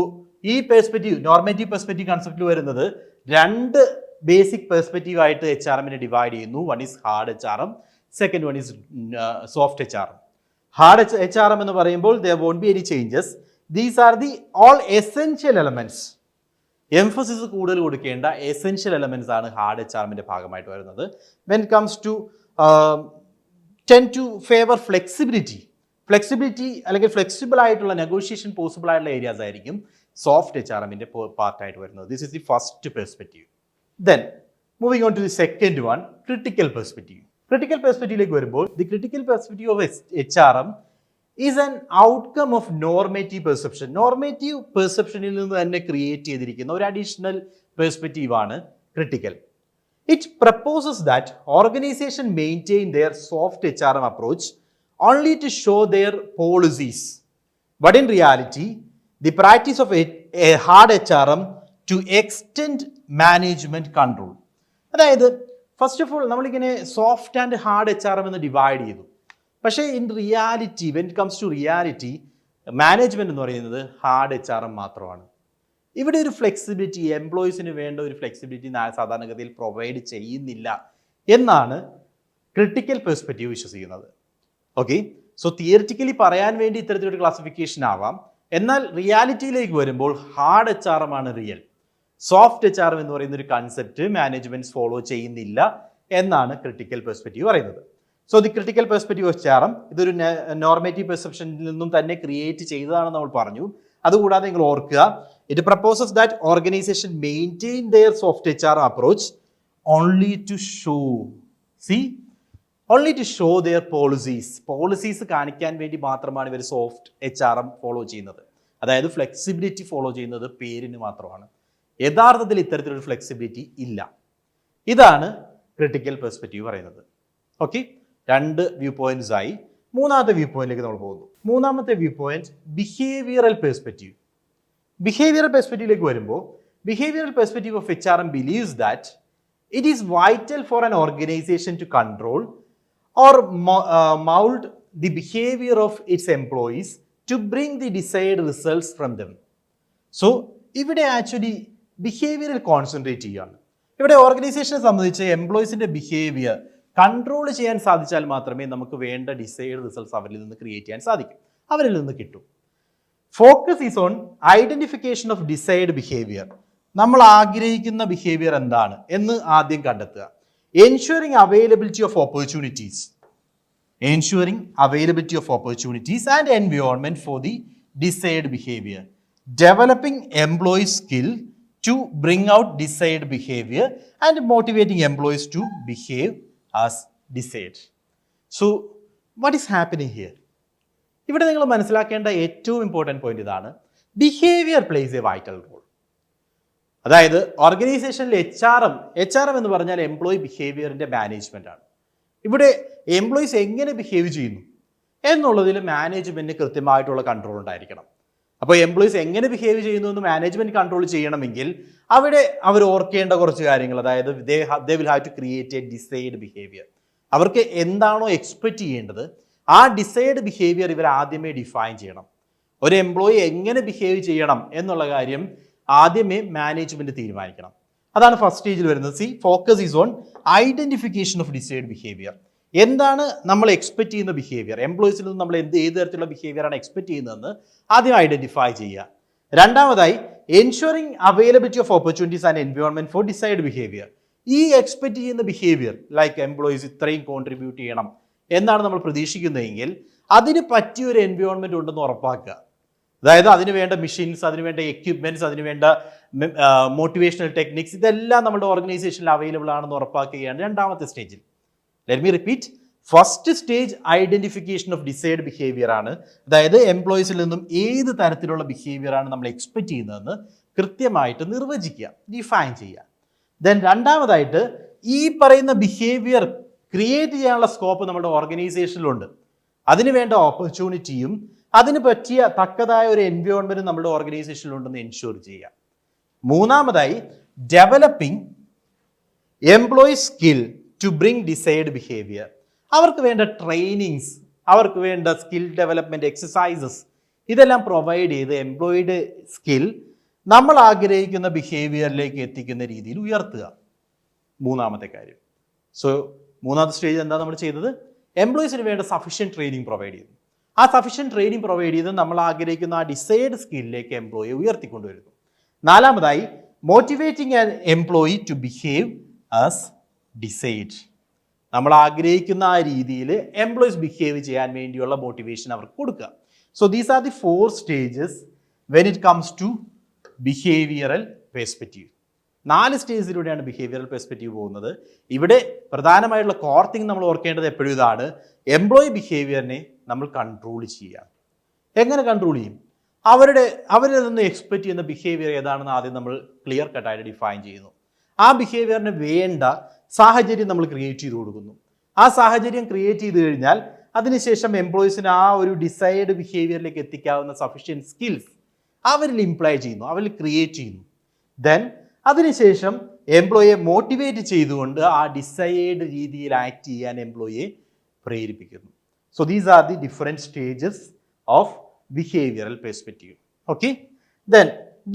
ഈ perspective normative perspective concept വരുന്നത് രണ്ട് basic perspective ആയിട്ട് H R എമ്മിനെ divide ചെയ്യുന്നു. One is hard H R M, second one is soft H R M. Hard H R M എന്ന് പറയുമ്പോൾ there won't be any changes. These are the all essential elements. Emphasis കൂടുതൽ കൊടുക്കേണ്ട essential elements ആണ് hard H R എമ്മിന്റെ ഭാഗമായിട്ട് വരുന്നത്. When comes to tend to favour flexibility അല്ലെങ്കിൽ flexible ആയിട്ടുള്ള നെഗോഷിയേഷൻ പോസിബിൾ ആയിട്ടുള്ള ഏരിയാസ് ആയിരിക്കും സോഫ്റ്റ് എച്ച് ആർ എമ്മിന്റെ പാർട്ടായിട്ട് വരുന്നത്. This is the first perspective. Then moving on to the second one, critical perspective. Critical പെർസ്പെക്റ്റീവിലേക്ക് വരുമ്പോൾ the critical perspective of H R M is an outcome of normative perception. Normative പെർസെപ്ഷനിൽ നിന്ന് തന്നെ create ചെയ്തിരിക്കുന്ന ഒരു അഡീഷണൽ പെർസ്പെക്റ്റീവ് ആണ് critical. It proposes that organisation maintain their soft H R M approach only to show their policies, but in reality the practice of a hard HRM to extend management control. അതായത് first of all നമ്മളിങ്ങനെ soft and hard H R M എന്ന് divide ചെയ്തു. പക്ഷേ in reality when it comes to reality management എന്ന് പറയുന്നത് hard H R M മാത്രമാണ്. ഇവിടെ ഒരു ഫ്ലെക്സിബിലിറ്റി, എംപ്ലോയീസിന് വേണ്ട ഒരു ഫ്ലെക്സിബിലിറ്റി സാധാരണഗതിയിൽ പ്രൊവൈഡ് ചെയ്യുന്നില്ല എന്നാണ് ക്രിട്ടിക്കൽ പെർസ്പെക്റ്റീവ് വിശ്വസിക്കുന്നത്. ഓക്കെ, സോ തിയറിറ്റിക്കലി പറയാൻ വേണ്ടി ഇത്തരത്തിലൊരു ക്ലാസിഫിക്കേഷൻ ആവാം, എന്നാൽ റിയാലിറ്റിയിലേക്ക് വരുമ്പോൾ ഹാർഡ് എച്ച് ആർ എം ആണ് real. Soft H R M എന്ന് പറയുന്ന ഒരു കൺസെപ്റ്റ് മാനേജ്മെന്റ് ഫോളോ ചെയ്യുന്നില്ല എന്നാണ് ക്രിട്ടിക്കൽ പെർസ്പെക്റ്റീവ് പറയുന്നത്. So the critical perspective of H R M ഇതൊരു നോർമേറ്റീവ് പെർസെപ്ഷനിൽ നിന്നും തന്നെ ക്രിയേറ്റ് ചെയ്തതാണെന്ന് നമ്മൾ പറഞ്ഞു. അതുകൂടാതെ നിങ്ങൾ ഓർക്കുക, it proposes that organisation maintain their soft H R M approach only to show their policies കാണിക്കാൻ വേണ്ടി മാത്രമാണ് ഇവർ soft H R M follow ചെയ്യുന്നത്. അതായത് ഫ്ലെക്സിബിലിറ്റി ഫോളോ ചെയ്യുന്നത് പേരിന് മാത്രമാണ്. യഥാർത്ഥത്തിൽ ഇത്തരത്തിലൊരു ഫ്ലെക്സിബിലിറ്റി ഇല്ല. ഇതാണ് ക്രിട്ടിക്കൽ പെർസ്പെക്റ്റീവ് പറയുന്നത്. ഓക്കെ, രണ്ട് വ്യൂ പോയിന്റ്സ് ആയി. മൂന്നാമത്തെ വ്യൂ പോയിന്റിലേക്ക് നമ്മൾ പോകുന്നു. മൂന്നാമത്തെ view point behavioural perspective. Behavioural പെർസ്പെക്റ്റീവിലേക്ക് വരുമ്പോൾ behavioural perspective of H R M believes that it is vital for an organization to control or mold the behavior of its employees to bring the desired results from them. So ഇവിടെ actually ബിഹേവിയറിൽ concentrate ചെയ്യുകയാണ്. ഇവിടെ ഓർഗനൈസേഷനെ സംബന്ധിച്ച് എംപ്ലോയീസിന്റെ behaviour control ചെയ്യാൻ സാധിച്ചാൽ മാത്രമേ നമുക്ക് വേണ്ട ഡിസൈഡ് റിസൾട്ട്സ് അവരിൽ നിന്ന് ക്രിയേറ്റ് ചെയ്യാൻ സാധിക്കും, അവരിൽ നിന്ന് കിട്ടും. Focus is on identification of desired behaviour. നമ്മൾ ആഗ്രഹിക്കുന്ന ബിഹേവിയർ എന്താണ് എന്ന് ആദ്യം കണ്ടെത്തുക. Ensuring availability of opportunities and environment for the desired behaviour. Developing employee skill to bring out desired behaviour and motivating employees to behave as desired. So what is happening here? ഇവിടെ നിങ്ങൾ മനസ്സിലാക്കേണ്ട ഏറ്റവും important point ഇതാണ്. Behaviour plays a vital role. അതായത് ഓർഗനൈസേഷനിൽ H R M എന്ന് പറഞ്ഞാൽ employee ബിഹേവിയറിന്റെ management ആണ്. ഇവിടെ എംപ്ലോയീസ് എങ്ങനെ ബിഹേവ് ചെയ്യുന്നു എന്നുള്ളതിൽ മാനേജ്മെന്റിന് കൃത്യമായിട്ടുള്ള കൺട്രോൾ ഉണ്ടായിരിക്കണം. അപ്പോൾ എംപ്ലോയീസ് എങ്ങനെ ബിഹേവ് ചെയ്യുന്നു എന്ന് മാനേജ്മെന്റ് കൺട്രോൾ ചെയ്യണമെങ്കിൽ അവിടെ അവർ ഓർക്കേണ്ട കുറച്ച് കാര്യങ്ങൾ, അതായത് they will have to create a desired behaviour. അവർക്ക് എന്താണോ എക്സ്പെക്ട് ചെയ്യേണ്ടത് ആ ഡിസൈഡ് ബിഹേവിയർ ഇവർ ആദ്യമേ ഡിഫൈൻ ചെയ്യണം. ഒരു എംപ്ലോയി എങ്ങനെ ബിഹേവ് ചെയ്യണം എന്നുള്ള കാര്യം ആദ്യമേ മാനേജ്മെന്റ് തീരുമാനിക്കണം. അതാണ് ഫസ്റ്റ് സ്റ്റേജിൽ വരുന്നത്. Focus is on identification of desired behaviour. എന്താണ് നമ്മൾ എക്സ്പെക്ട് ചെയ്യുന്ന ബിഹേവിയർ, എംപ്ലോയീസിൽ നിന്ന് നമ്മൾ ഏത് തരത്തിലുള്ള ബിഹേവിയർ ആണ് എക്സ്പെക്ട് ചെയ്യുന്നതെന്ന് ആദ്യം ഐഡന്റിഫൈ ചെയ്യുക. രണ്ടാമതായി ensuring availability of opportunities and environment four decide behaviour. ഈ എക്സ്പെക്ട് ചെയ്യുന്ന ബിഹേവിയർ ലൈക്ക് എംപ്ലോയീസ് ഇത്രയും കോൺട്രിബ്യൂട്ട് ചെയ്യണം എന്നാണ് നമ്മൾ പ്രതീക്ഷിക്കുന്നതെങ്കിൽ അതിന് പറ്റിയൊരു എൻവയോൺമെന്റ് ഉണ്ടെന്ന് ഉറപ്പാക്കുക. അതായത് അതിനുവേണ്ട മെഷീൻസ്, അതിനുവേണ്ട എക്യുപ്മെന്റ്സ്, അതിനുവേണ്ട മോട്ടിവേഷണൽ ടെക്നിക്സ് ഇതെല്ലാം നമ്മുടെ ഓർഗനൈസേഷനിൽ അവൈലബിൾ ആണെന്ന് ഉറപ്പാക്കുകയാണ് രണ്ടാമത്തെ സ്റ്റേജിൽ. Let me repeat. First stage identification of desired behaviour ആണ്. അതായത് എംപ്ലോയീസിൽ നിന്നും ഏത് തരത്തിലുള്ള ബിഹേവിയർ ആണ് നമ്മൾ എക്സ്പെക്ട് ചെയ്യുന്നതെന്ന് കൃത്യമായിട്ട് നിർവചിക്കുക, ഡിഫൈൻ ചെയ്യുക. ദെൻ രണ്ടാമതായിട്ട് ഈ പറയുന്ന ബിഹേവിയർ ക്രിയേറ്റ് ചെയ്യാനുള്ള സ്കോപ്പ് നമ്മുടെ ഓർഗനൈസേഷനിലുണ്ട്. അതിന് വേണ്ട ഓപ്പർച്യൂണിറ്റിയും അതിന് പറ്റിയ തക്കതായ ഒരു എൻവയോൺമെന്റ് നമ്മുടെ ഓർഗനൈസേഷനിലുണ്ടെന്ന് എൻഷുർ ചെയ്യുക. മൂന്നാമതായി developing employee skill to bring desired behaviour. അവർക്ക് വേണ്ട ട്രെയിനിങ്സ്, അവർക്ക് വേണ്ട സ്കിൽ ഡെവലപ്മെന്റ് എക്സസൈസസ് ഇതെല്ലാം പ്രൊവൈഡ് ചെയ്ത് എംപ്ലോയിയുടെ സ്കിൽ നമ്മൾ ആഗ്രഹിക്കുന്ന ബിഹേവിയറിലേക്ക് എത്തിക്കുന്ന രീതിയിൽ ഉയർത്തുക. മൂന്നാമത്തെ കാര്യം. സോ മൂന്നാമത്തെ സ്റ്റേജ് എന്താ നമ്മൾ ചെയ്തത്? എംപ്ലോയീസിന് വേണ്ട സഫിഷ്യൻറ്റ് ട്രെയിനിങ് പ്രൊവൈഡ് ചെയ്തു. ആ സഫിഷ്യൻറ്റ് ട്രെയിനിങ് പ്രൊവൈഡ് ചെയ്ത് നമ്മൾ ആഗ്രഹിക്കുന്ന ആ ഡിസൈഡ് സ്കില്ലിലേക്ക് എംപ്ലോയിയെ ഉയർത്തിക്കൊണ്ടുവരുന്നു. നാലാമതായി motivating an employee to behave as desired. നമ്മൾ ആഗ്രഹിക്കുന്ന ആ രീതിയിൽ എംപ്ലോയീസ് ബിഹേവ് ചെയ്യാൻ വേണ്ടിയുള്ള മോട്ടിവേഷൻ അവർക്ക് കൊടുക്കുക. So these are the 4 stages when it comes to behavioural perspective. 4 സ്റ്റേജിലൂടെയാണ് ബിഹേവിയറൽ പെർസ്പെക്റ്റീവ് പോകുന്നത്. ഇവിടെ പ്രധാനമായിട്ടുള്ള കോർ തിങ് നമ്മൾ ഓർക്കേണ്ടത് എപ്പോഴും ഇതാണ്: എംപ്ലോയി ബിഹേവിയറിനെ നമ്മൾ കൺട്രോൾ ചെയ്യുക. എങ്ങനെ കൺട്രോൾ ചെയ്യും? അവരിൽ നിന്ന് എക്സ്പെക്ട് ചെയ്യുന്ന ബിഹേവിയർ ഏതാണെന്ന് ആദ്യം നമ്മൾ ക്ലിയർ കട്ടായിട്ട് ഡിഫൈൻ ചെയ്യുന്നു. ആ ബിഹേവിയറിന് വേണ്ട സാഹചര്യം നമ്മൾ ക്രിയേറ്റ് ചെയ്ത് കൊടുക്കുന്നു. ആ സാഹചര്യം ക്രിയേറ്റ് ചെയ്ത് കഴിഞ്ഞാൽ അതിനുശേഷം എംപ്ലോയീസിന് ആ ഒരു ഡിസൈഡ് ബിഹേവിയറിലേക്ക് എത്തിക്കാവുന്ന സഫിഷ്യൻറ്റ് സ്കിൽസ് അവരിൽ ഇംപ്ലൈ ചെയ്യുന്നു, അവരിൽ ക്രിയേറ്റ് ചെയ്യുന്നു. ദെൻ അതിനുശേഷം എംപ്ലോയിയെ മോട്ടിവേറ്റ് ചെയ്തുകൊണ്ട് ആ ഡിസൈഡ് രീതിയിൽ ആക്ട് ചെയ്യാൻ എംപ്ലോയിയെ പ്രേരിപ്പിക്കുന്നു. So these are the different stages of behavioural perspective. Okay, then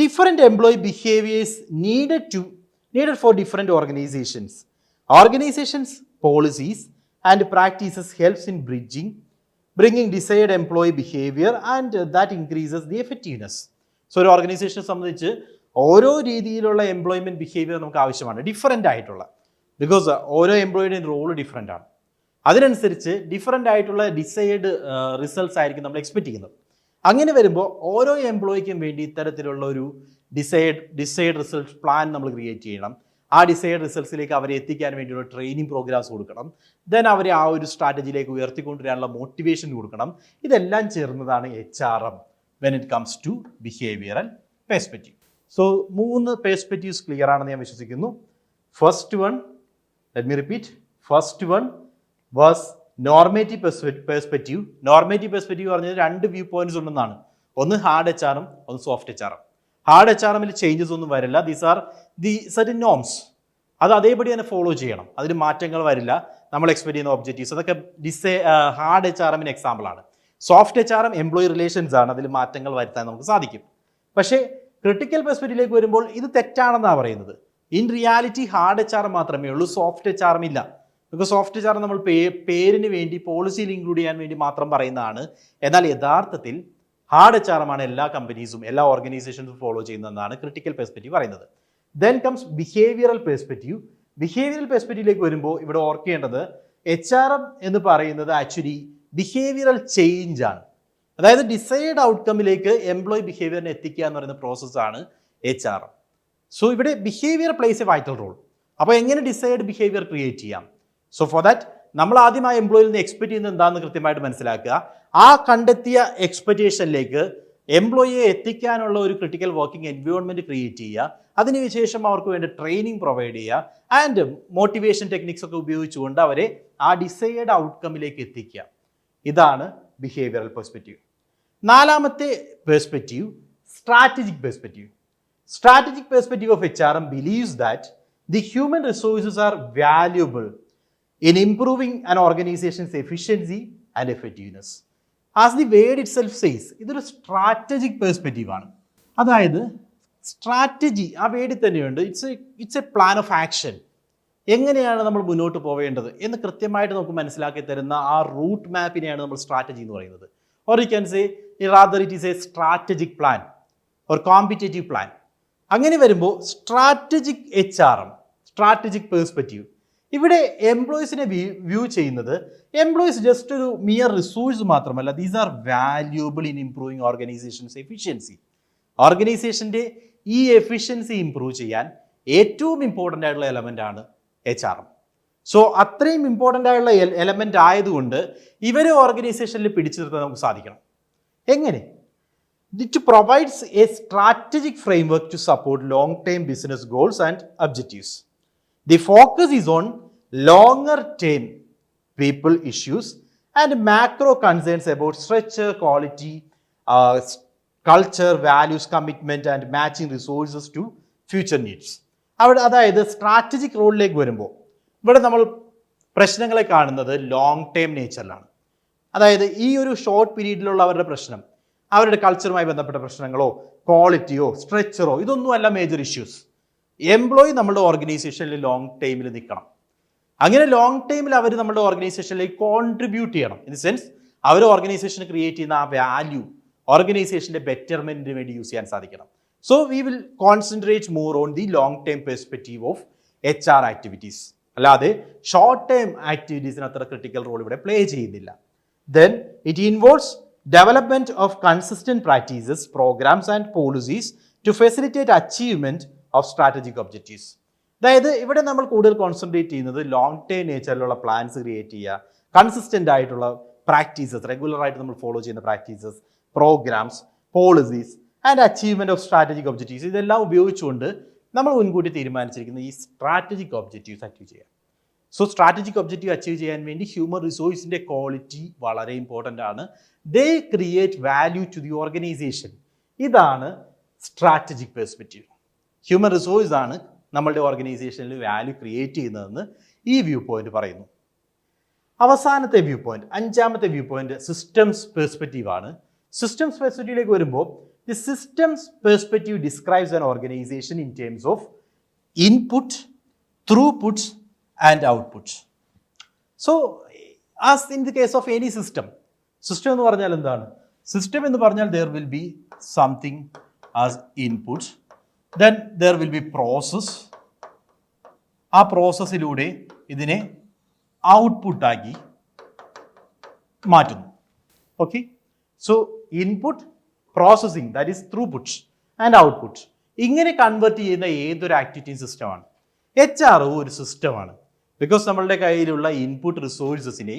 different employee behaviours needed for different organizations. Organizations' policies and practices helps in bringing desired employee behavior and that increases the effectiveness. So ഒരു ഓർഗനൈസേഷനെ സംബന്ധിച്ച് ഓരോ രീതിയിലുള്ള employment behaviour നമുക്ക് ആവശ്യമാണ്, different ആയിട്ടുള്ള. Because ഓരോ എംപ്ലോയിയുടെയും role different ആണ്. അതിനനുസരിച്ച് ഡിഫറെൻ്റ് ആയിട്ടുള്ള ഡിസൈഡ് റിസൾട്ട്സ് ആയിരിക്കും നമ്മൾ എക്സ്പെക്ട് ചെയ്യുന്നത്. അങ്ങനെ വരുമ്പോൾ ഓരോ എംപ്ലോയിക്കും വേണ്ടി ഇത്തരത്തിലുള്ള ഒരു ഡിസൈഡ് റിസൾട്ട് പ്ലാൻ നമ്മൾ ക്രിയേറ്റ് ചെയ്യണം. ആ ഡിസൈഡ് റിസൾട്ട്സിലേക്ക് അവരെ എത്തിക്കാൻ വേണ്ടിയുള്ള ട്രെയിനിങ് പ്രോഗ്രാംസ് കൊടുക്കണം. ദെൻ അവരെ ആ ഒരു സ്ട്രാറ്റജിയിലേക്ക് ഉയർത്തിക്കൊണ്ടുവരാനുള്ള മോട്ടിവേഷൻ കൊടുക്കണം. ഇതെല്ലാം ചേർന്നതാണ് HRM when it comes to behavioural perspective. So 3 perspectives clear ആണെന്ന് ഞാൻ വിശ്വസിക്കുന്നു. First one, let me repeat, first one was normative perspective. Normative perspective പറഞ്ഞത് 2 വ്യൂ പോയിന്റ്സ് ഉണ്ടെന്നാണ്. ഒന്ന് ഹാർഡ് HRM, ഒന്ന് സോഫ്റ്റ് HRM. ഹാർഡ് HRMൽ ചേഞ്ചസ് ഒന്നും വരില്ല. These are the certain norms. അത് അതേപടി തന്നെ ഫോളോ ചെയ്യണം, അതിന് മാറ്റങ്ങൾ വരില്ല. നമ്മൾ എക്സ്പെക്ട് ചെയ്യുന്ന ഒബ്ജക്റ്റീവ്സ് അതൊക്കെ ഹാർഡ് HRMന് എക്സാമ്പിൾ ആണ്. സോഫ്റ്റ് HRM എംപ്ലോയി റിലേഷൻസ് ആണ്, അതിൽ മാറ്റങ്ങൾ വരുത്താൻ നമുക്ക് സാധിക്കും. പക്ഷേ ക്രിട്ടിക്കൽ പെർസ്പെക്റ്റീവിലേക്ക് വരുമ്പോൾ ഇത് തെറ്റാണെന്നാണ് പറയുന്നത്. ഇൻ റിയാലിറ്റി ഹാർഡ് HRM മാത്രമേ ഉള്ളൂ, സോഫ്റ്റ് HRM ഇല്ല. ബിക്കോസ് സോഫ്റ്റ് HRM നമ്മൾ പേരിന് വേണ്ടി പോളിസിയിൽ ഇൻക്ലൂഡ് ചെയ്യാൻ വേണ്ടി മാത്രം പറയുന്നതാണ്. എന്നാൽ യഥാർത്ഥത്തിൽ ഹാർഡ് HRM ആണ് എല്ലാ കമ്പനീസും എല്ലാ ഓർഗനൈസേഷൻസും ഫോളോ ചെയ്യുന്നതെന്നാണ് ക്രിട്ടിക്കൽ പെർസ്പെക്റ്റീവ് പറയുന്നത്. Then comes behavioural perspective. Behavioural പെർസ്പെക്റ്റീവിലേക്ക് വരുമ്പോൾ ഇവിടെ ഓർക്കേണ്ടത് HRM എന്ന് പറയുന്നത് ആക്ച്വലി ബിഹേവിയറൽ ചേഞ്ച് ആണ്. അതായത് ഡിസൈഡ് ഔട്ട്കമ്മിലേക്ക് എംപ്ലോയി ബിഹേവിയറിനെ എത്തിക്കുക എന്ന് പറയുന്ന പ്രോസസ്സാണ് HRM. സോ ഇവിടെ behaviour plays a vital role. അപ്പോൾ എങ്ങനെ ഡിസൈഡ് ബിഹേവിയർ ക്രിയേറ്റ് ചെയ്യാം? സോ ഫോർ ദാറ്റ് നമ്മൾ ആദ്യം ആ എംപ്ലോയിൽ നിന്ന് എക്സ്പെക്ട് ചെയ്യുന്നത് എന്താണെന്ന് കൃത്യമായിട്ട് മനസ്സിലാക്കുക. ആ കണ്ടെത്തിയ എക്സ്പെക്റ്റേഷനിലേക്ക് എംപ്ലോയിയെ എത്തിക്കാനുള്ള ഒരു ക്രിട്ടിക്കൽ വർക്കിംഗ് എൻവയോൺമെന്റ് ക്രിയേറ്റ് ചെയ്യുക. അതിനുശേഷം അവർക്ക് വേണ്ട ട്രെയിനിങ് പ്രൊവൈഡ് ചെയ്യുക ആൻഡ് മോട്ടിവേഷൻ ടെക്നിക്സ് ഒക്കെ ഉപയോഗിച്ചുകൊണ്ട് അവരെ ആ ഡിസൈഡ് ഔട്ട്കമ്മിലേക്ക് എത്തിക്കുക. ഇതാണ് ബിഹേവിയറൽ പെർസ്പെക്റ്റീവ്. നാലാമത്തെ perspective strategic perspective. Strategic perspective of HRM believes that the human resources are valuable in improving an organization's efficiency and effectiveness. As the word itself says, ഇതൊരു strategic perspective ആണ്. അതായത് strategy ആ വേർഡിൽ തന്നെയുണ്ട്. It's A plan of action. എങ്ങനെയാണ് നമ്മൾ മുന്നോട്ട് പോവേണ്ടത് എന്ന് കൃത്യമായിട്ട് നമുക്ക് മനസ്സിലാക്കി തരുന്ന ആ റൂട്ട് മാപ്പിനെയാണ് നമ്മൾ സ്ട്രാറ്റജി എന്ന് പറയുന്നത്. Or you can say rather it is a strategic plan or competitive plan. അങ്ങനെ വരുമ്പോൾ സ്ട്രാറ്റജിക് HRM, സ്ട്രാറ്റജിക് പെർസ്പെക്റ്റീവ്, ഇവിടെ എംപ്ലോയീസിനെ വ്യൂ ചെയ്യുന്നത് എംപ്ലോയീസ് ജസ്റ്റ് ഒരു മിയർ റിസോഴ്സ് മാത്രമല്ല, these are valuable in improving organisations efficiency. ഓർഗനൈസേഷൻ്റെ ഈ എഫിഷ്യൻസി ഇംപ്രൂവ് ചെയ്യാൻ ഏറ്റവും ഇമ്പോർട്ടൻ്റ് ആയിട്ടുള്ള എലമെൻ്റ് ആണ് HRM. സോ അത്രയും ഇമ്പോർട്ടൻ്റ് ആയിട്ടുള്ള എലമെൻ്റ് ആയതുകൊണ്ട് ഇവരെ ഓർഗനൈസേഷനിൽ പിടിച്ചു നിർത്താൻ നമുക്ക് സാധിക്കണം. എങ്ങനെ? It provides a strategic framework to support long-term business goals and objectives. The focus is on longer term people issues and macro concerns about structure, quality, culture, values, commitment and matching resources to future needs. അതായത് strategic റോളിലേക്ക് വരുമ്പോൾ ഇവിടെ നമ്മൾ പ്രശ്നങ്ങളെ കാണുന്നത് long term നേച്ചറിലാണ്. അതായത് ഈ ഒരു short പീരീഡിലുള്ള അവരുടെ പ്രശ്നം, അവരുടെ കൾച്ചറുമായി ബന്ധപ്പെട്ട പ്രശ്നങ്ങളോ ക്വാളിറ്റിയോ സ്ട്രക്ചറോ ഇതൊന്നുമല്ല മേജർ ഇഷ്യൂസ്. എംപ്ലോയി നമ്മുടെ ഓർഗനൈസേഷനിൽ ലോങ് ടൈമിൽ നിൽക്കണം. അങ്ങനെ ലോങ് ടൈമിൽ അവർ നമ്മുടെ ഓർഗനൈസേഷനിലേക്ക് കോൺട്രിബ്യൂട്ട് ചെയ്യണം. ഇൻ ദി സെൻസ് അവർ ഓർഗനൈസേഷന് ക്രിയേറ്റ് ചെയ്യുന്ന ആ വാല്യൂ ഓർഗനൈസേഷൻ്റെ ബെറ്റർമെൻറ്റിന് വേണ്ടി യൂസ് ചെയ്യാൻ സാധിക്കണം. So we will concentrate more on the long time perspective of HR activities. അല്ലാതെ ഷോർട്ട് ടൈം ആക്ടിവിറ്റീസിന് അത്ര ക്രിട്ടിക്കൽ റോൾ ഇവിടെ പ്ലേ ചെയ്യുന്നില്ല. Then it involves development of consistent practices, programs and policies to facilitate achievement of strategic objectives. അതായത് ഇവിടെ നമ്മൾ കൂടുതൽ concentrate ചെയ്യുന്നത് long time നേച്ചറിലുള്ള പ്ലാൻസ് ക്രിയേറ്റ് ചെയ്യുക, കൺസിസ്റ്റൻ്റ് ആയിട്ടുള്ള പ്രാക്ടീസസ്, റെഗുലറായിട്ട് നമ്മൾ ഫോളോ ചെയ്യുന്ന practices, programmes, policies and achievement of strategic objectives, ഇതെല്ലാം ഉപയോഗിച്ചുകൊണ്ട് നമ്മൾ മുൻകൂട്ടി തീരുമാനിച്ചിരിക്കുന്ന ഈ സ്ട്രാറ്റജിക് ഒബ്ജക്റ്റീവ്സ് അച്ചീവ് ചെയ്യാം. സോ സ്ട്രാറ്റജിക് ഒബ്ജക്റ്റീവ് അച്ചീവ് ചെയ്യാൻ വേണ്ടി ഹ്യൂമൻ റിസോഴ്സിൻ്റെ ക്വാളിറ്റി വളരെ ഇമ്പോർട്ടൻ്റ് ആണ്. They create value to the organisation. ഇതാണ് സ്ട്രാറ്റജിക് പെർസ്പെക്റ്റീവ്. ഹ്യൂമൻ റിസോഴ്സ് ആണ് നമ്മളുടെ ഓർഗനൈസേഷനിൽ വാല്യൂ ക്രിയേറ്റ് ചെയ്യുന്നതെന്ന് ഈ വ്യൂ പോയിന്റ് പറയുന്നു. അവസാനത്തെ വ്യൂ പോയിന്റ്, അഞ്ചാമത്തെ വ്യൂ പോയിന്റ് സിസ്റ്റംസ് പെർസ്പെക്റ്റീവ് ആണ്. സിസ്റ്റംസ് പെർസ്പെക്റ്റീവിലേക്ക് വരുമ്പോൾ the systems perspective describes an organisation in terms of input, throughput and output. So as in the case of any system എന്ന് പറഞ്ഞാൽ എന്താണ്? സിസ്റ്റം എന്ന് പറഞ്ഞാൽ there will be something as input, then there will be process. ആ പ്രോസസ്സിലൂടെ ഇതിനെ ഔട്ട്പുട്ടാക്കി മാറ്റുന്നു. Okay, so input, processing, that is throughput and output. ഇങ്ങനെ convert ചെയ്യുന്ന ഏതൊരു ആക്ടിവിറ്റി സിസ്റ്റമാണ്. HR ഒരു സിസ്റ്റമാണ്. ബിക്കോസ് നമ്മളുടെ കയ്യിലുള്ള ഇൻപുട്ട് റിസോഴ്സസിനെ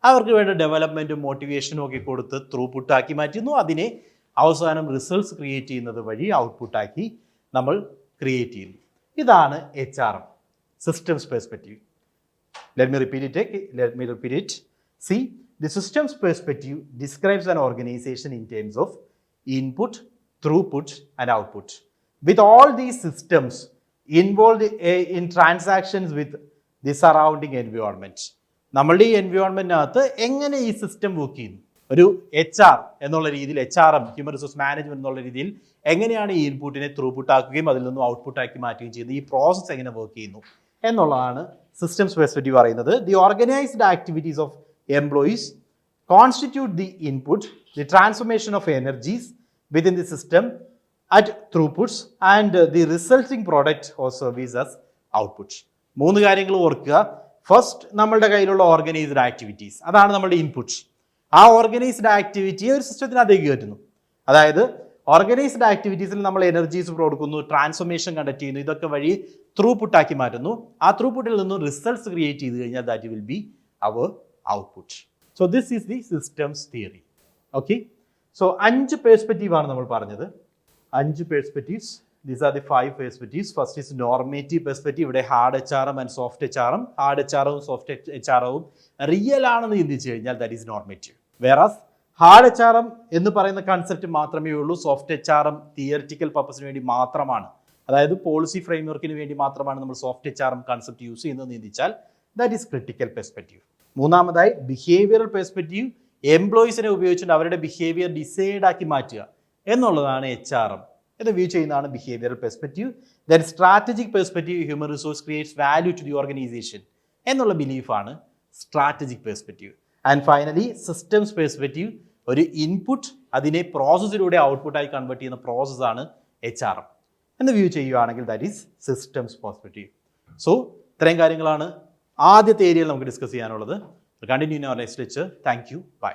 അവർക്ക് വേണ്ട ഡെവലപ്മെൻറ്റും മോട്ടിവേഷനും ഒക്കെ കൊടുത്ത് ത്രൂപുട്ടാക്കി മാറ്റുന്നു. അതിനെ അവസാനം റിസൾട്ട്സ് ക്രിയേറ്റ് ചെയ്യുന്നത് വഴി ഔട്ട്പുട്ടാക്കി നമ്മൾ ക്രിയേറ്റ് ചെയ്യുന്നു. ഇതാണ് HR, systems perspective. Let me repeat it. See, the systems perspective describes an organization in terms of input, throughput and output. With all these systems involved in transactions with the surrounding environment. നമ്മളുടെ ഈ എൻവയോൺമെൻറ്റിനകത്ത് എങ്ങനെ ഈ system work ചെയ്യുന്നു, ഒരു HR എന്നുള്ള രീതിയിൽ, HRM human resource management എന്നുള്ള രീതിയിൽ എങ്ങനെയാണ് ഈ ഇൻപുട്ടിനെ ത്രൂപുട്ട് ആക്കുകയും അതിൽ നിന്നും ഔട്ട്പുട്ടാക്കി മാറ്റുകയും ചെയ്യുന്നത്, ഈ പ്രോസസ്സ് എങ്ങനെ വർക്ക് ചെയ്യുന്നു എന്നുള്ളതാണ് സിസ്റ്റംസ് പെർസ്പെക്റ്റീവ് പറയുന്നത്. The organised activities of employees constitute the input, the transformation of energies within the system at throughputs and the resulting product or service as outputs. മൂന്ന് കാര്യങ്ങൾ ഓർക്കുക. ഫസ്റ്റ്, നമ്മളുടെ കയ്യിലുള്ള ഓർഗനൈസ്ഡ് ആക്ടിവിറ്റീസ്, അതാണ് നമ്മുടെ ഇൻപുട്സ്. ആ organised ആക്ടിവിറ്റിയെ ഒരു സിസ്റ്റത്തിനകത്തേക്ക് കയറ്റുന്നു. അതായത് ഓർഗനൈസ്ഡ് ആക്ടിവിറ്റീസിൽ നമ്മൾ എനർജീസ് കൊടുക്കുന്നു, ട്രാൻസ്ഫോർമേഷൻ കണ്ടക്ട് ചെയ്യുന്നു, ഇതൊക്കെ വഴി ത്രൂപുട്ടാക്കി മാറ്റുന്നു. ആ ത്രൂപുട്ടിൽ നിന്നും റിസൾട്ട്സ് ക്രിയേറ്റ് ചെയ്ത് കഴിഞ്ഞാൽ that will be our output. So this is the systems theory. Okay, so 5 പെർസ്പെക്റ്റീവാണ് നമ്മൾ പറഞ്ഞത്. 5 perspectives. These are the 5 perspectives. First is normative perspective. ഇവിടെ hard HRM and soft HRM. Hard HRM soft HRM real ആണെന്ന് ചിന്തിച്ചു കഴിഞ്ഞാൽ that is normative. Whereas hard HRM എന്ന് പറയുന്ന concept മാത്രമേ ഉള്ളൂ, സോഫ്റ്റ് HRM തിയറിറ്റിക്കൽ പർപ്പസിന് വേണ്ടി മാത്രമാണ്. അതായത് പോളിസി ഫ്രെയിംവർക്കിന് വേണ്ടി മാത്രമാണ് നമ്മൾ സോഫ്റ്റ് HRM കൺസെപ്റ്റ് യൂസ് ചെയ്യുന്നതെന്ന് ചിന്തിച്ചാൽ ദാറ്റ് ഈസ് ക്രിട്ടിക്കൽ പെർസ്പെക്റ്റീവ്. മൂന്നാമതായി ബിഹേവിയറൽ പെർസ്പെക്റ്റീവ്. എംപ്ലോയീസിനെ ഉപയോഗിച്ചുകൊണ്ട് അവരുടെ ബിഹേവിയർ ഡിസൈഡ് ആക്കി മാറ്റുക എന്നുള്ളതാണ് HRM എന്ന് വ്യൂ ചെയ്യുന്നതാണ് behavioural perspective. Then strategic perspective, human resource creates value to the organisation എന്നുള്ള ബിലീഫാണ് strategic perspective. And finally systems perspective, ഒരു ഇൻപുട്ട് അതിനെ പ്രോസസ്സിലൂടെ ഔട്ട്പുട്ടായി കൺവേർട്ട് ചെയ്യുന്ന പ്രോസസ്സാണ് HRM എന്ന് വ്യൂ ചെയ്യുകയാണെങ്കിൽ that is systems perspective. So ഇത്രയും കാര്യങ്ങളാണ് ആദ്യത്തെ ഏരിയയിൽ നമുക്ക് ഡിസ്കസ് ചെയ്യാനുള്ളത്. Continue in our next lecture. Thank you. By.